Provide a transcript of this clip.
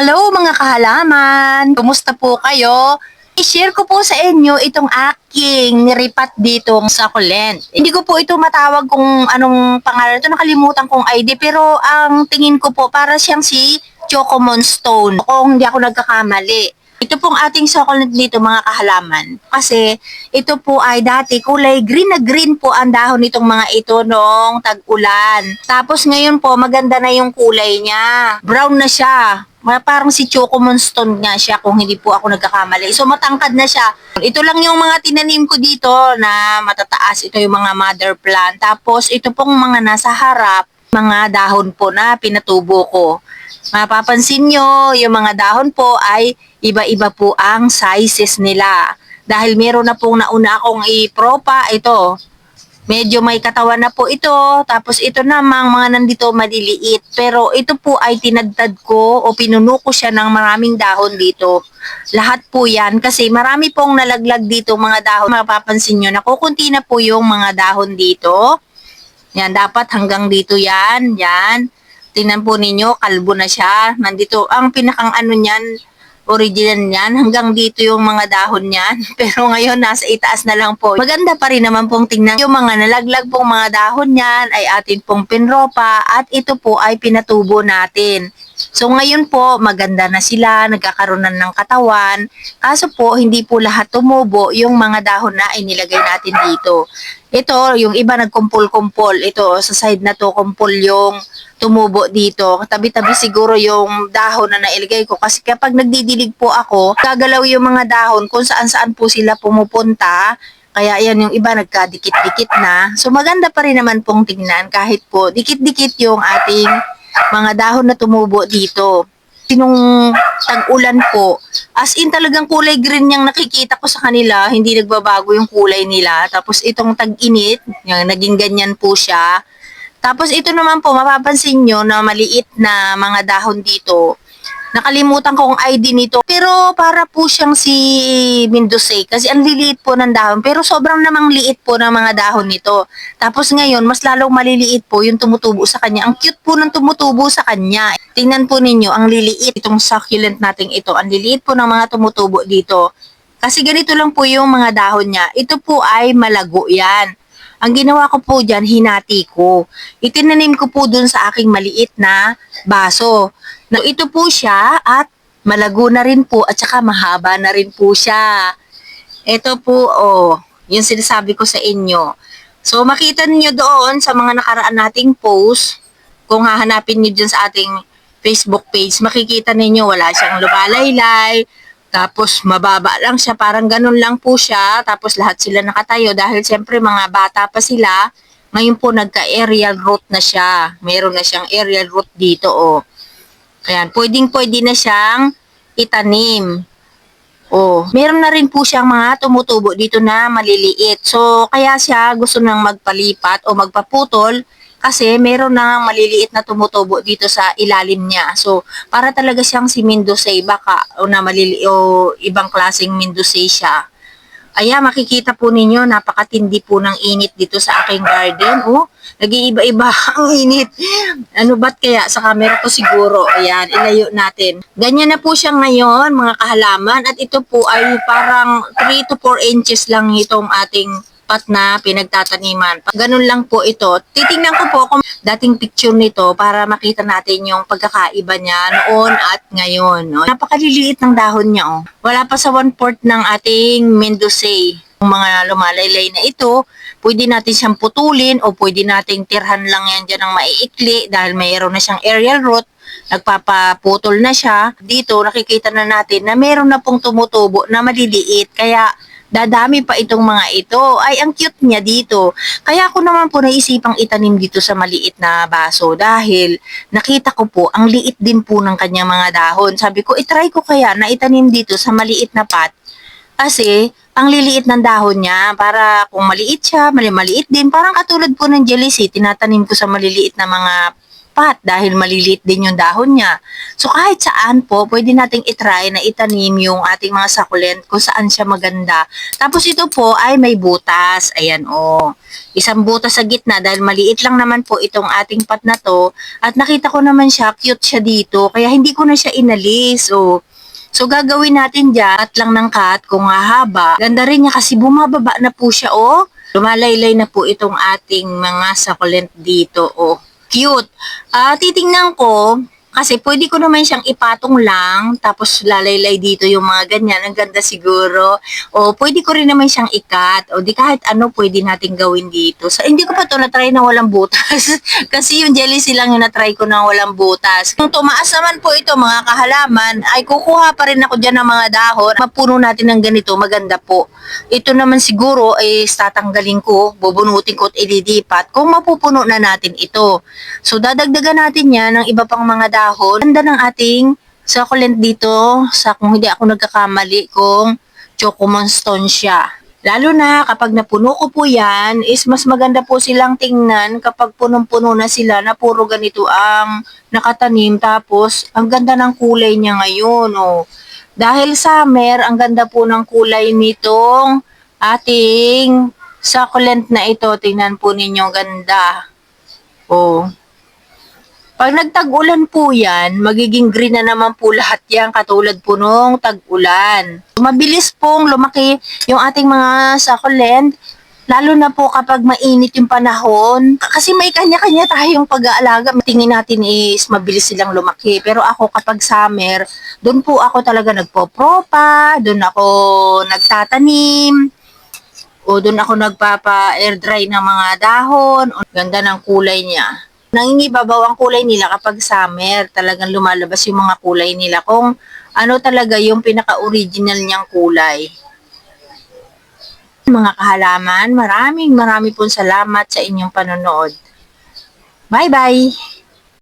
Hello mga kahalaman! Kumusta po kayo? I-share ko po sa inyo itong aking niripat dito sa succulent. Hindi ko po ito matawag kung anong pangalan ito. Nakalimutan kong ID pero ang tingin ko po para siyang si Chocomon Stone kung hindi ako nagkakamali. Ito pong ating succulent dito mga kahalaman. Kasi ito po ay dati kulay green na green po ang dahon nitong mga ito noong tag-ulan. Tapos ngayon po maganda na yung kulay niya. Brown na siya. Parang si Choco Monstone nga siya kung hindi po ako nagkakamali. So matangkad na siya. Ito lang yung mga tinanim ko dito na matataas. Ito yung mga mother plant. Tapos ito pong mga nasa harap, mga dahon po na pinatubo ko. Mapapansin nyo, yung mga dahon po ay iba-iba po ang sizes nila. Dahil meron na pong nauna akong ipropa, ito. Medyo may katawan na po ito. Tapos ito namang mga nandito maliliit. Pero ito po ay tinadtad ko o pinuno ko siya ng maraming dahon dito. Lahat po yan kasi marami pong nalaglag dito mga dahon. Mapapansin nyo, nakukunti na po yung mga dahon dito. Yan, dapat hanggang dito yan. Yan. Tingnan po ninyo, kalbo na siya. Nandito, ang pinakang ano niyan, original niyan, hanggang dito yung mga dahon niyan. Pero ngayon, nasa itaas na lang po. Maganda pa rin naman pong tingnan. Yung mga nalaglag pong mga dahon niyan ay atin pong pinropa at ito po ay pinatubo natin. So ngayon po, maganda na sila, nagkakaroon na ng katawan. Kaso po, hindi po lahat tumubo yung mga dahon na inilagay natin dito. Ito, yung iba nagkumpol-kumpol. Ito, sa side na to, kumpol yung tumubo dito. Tabi-tabi siguro yung dahon na nailagay ko. Kasi kapag nagdidilig po ako, gagalaw yung mga dahon kung saan-saan po sila pumupunta. Kaya yan yung iba nagkadikit-dikit na. So maganda pa rin naman pong tingnan kahit po dikit-dikit yung ating mga dahon na tumubo dito. Nung tag-ulan po, as in talagang kulay green yung nakikita ko sa kanila, hindi nagbabago yung kulay nila. Tapos itong tag-init, naging ganyan po siya. Tapos ito naman po, mapapansin nyo na maliit na mga dahon dito. Nakalimutan ko ang ID nito. Pero para po siyang si Mendoza kasi ang liliit po ng dahon. Pero sobrang namang liit po ng mga dahon nito. Tapos ngayon, mas lalong maliliit po yung tumutubo sa kanya. Ang cute po ng tumutubo sa kanya. Tingnan po ninyo, ang liliit itong succulent nating ito. Ang liliit po ng mga tumutubo dito. Kasi ganito lang po yung mga dahon niya. Ito po ay malago yan. Ang ginawa ko po dyan, hinati ko. Itinanim ko po dun sa aking maliit na baso. Now, ito po siya at malago na rin po at saka mahaba na rin po siya. Ito po, yung sinasabi ko sa inyo. So, makita niyo doon sa mga nakaraan nating post, kung hahanapin niyo dyan sa ating Facebook page, makikita ninyo wala siyang lumalaylay, tapos mababa lang siya, parang ganun lang po siya. Tapos lahat sila nakatayo dahil siyempre mga bata pa sila. Ngayon po nagka-aerial root na siya. Meron na siyang aerial root dito Ayan, pwedeng-pwede na siyang itanim. Meron na rin po siyang mga tumutubo dito na maliliit. So, kaya siya gusto nang magpalipat o magpaputol kasi meron na maliliit na tumutubo dito sa ilalim niya. So, para talaga siyang si Mendoza baka o ibang klaseng Mendoza siya. Ayan, makikita po ninyo, napakatindi po ng init dito sa aking garden. Nag-iiba-iba ang init. Ano ba't kaya? Sa camera ko siguro. Ayan, ilayo natin. Ganyan na po siya ngayon, mga kahalaman. At ito po ay parang 3 to 4 inches lang itong ating pat na pinagtataniman. Ganun lang po ito. Titingnan ko po kung dating picture nito para makita natin yung pagkakaiba niya noon at ngayon. Napakaliliit ng dahon niya. Wala pa sa 1/4 ng ating Mendoza. Yung mga lumalaylay na ito, pwede natin siyang putulin o pwede nating tirhan lang yan dyan ng maiikli dahil mayroon na siyang aerial root. Nagpapaputol na siya. Dito nakikita na natin na meron na pong tumutubo na maliliit. Kaya dadami pa itong mga ito. Ay, ang cute niya dito. Kaya ako naman po naisipang itanim dito sa maliit na baso dahil nakita ko po, ang liit din po ng kanyang mga dahon. Sabi ko, itry ko kaya na itanim dito sa maliit na pot kasi ang liliit ng dahon niya para kung maliit siya, maliit din. Parang katulad po ng jealousy, tinatanim ko sa maliliit na mga pot dahil maliliit din yung dahon niya. So kahit saan po, pwede nating itry na itanim yung ating mga succulent kung saan siya maganda. Tapos ito po ay may butas. Ayan o. Isang butas sa gitna dahil maliit lang naman po itong ating pot na to. At nakita ko naman siya, cute siya dito. Kaya hindi ko na siya inalis. So gagawin natin dyan, cut lang ng cut kung hahaba. Ganda rin niya kasi bumababa na po siya Lumalaylay na po itong ating mga succulent dito Cute. Titingnan ko, kasi pwede ko naman siyang ipatong lang, tapos lalaylay dito yung mga ganyan. Ang ganda siguro. Pwede ko rin naman siyang ikat. Di kahit ano pwede natin gawin dito. So, hindi ko pa ito na-try na walang butas. Kasi yung jealousy lang yung na-try ko na walang butas. Kung tumaas naman po ito, mga kahalaman, ay kukuha pa rin ako dyan ng mga dahon. Mapuno natin ng ganito, maganda po. Ito naman siguro ay tatanggalin ko, bubunutin ko at ililipat kung mapupuno na natin ito. So, dadagdagan natin yan ng iba pang mga dahon. Ganda ng ating succulent dito sa kung hindi ako nagkakamali kung Chocomon siya. Lalo na kapag napuno ko po yan, is mas maganda po silang tingnan kapag punong-puno na sila na puro ganito ang nakatanim. Tapos, ang ganda ng kulay niya ngayon. Dahil summer, ang ganda po ng kulay nitong ating succulent na ito. Tingnan po ninyo, ganda. Pag nagtag-ulan po yan, magiging green na naman po lahat yan katulad po nung tag-ulan. Mabilis pong lumaki yung ating mga succulent, lalo na po kapag mainit yung panahon. Kasi may kanya-kanya tayong pag-aalaga. Tingin natin is mabilis silang lumaki. Pero ako kapag summer, doon po ako talaga nagpo-propa, doon ako nagtatanim, doon ako nagpapa-air dry ng mga dahon. Ganda ng kulay niya. Nangingibabaw ang kulay nila kapag summer. Talagang lumalabas yung mga kulay nila kung ano talaga yung pinaka-original niyang kulay. Mga kahalaman, maraming pong salamat sa inyong panonood. Bye-bye!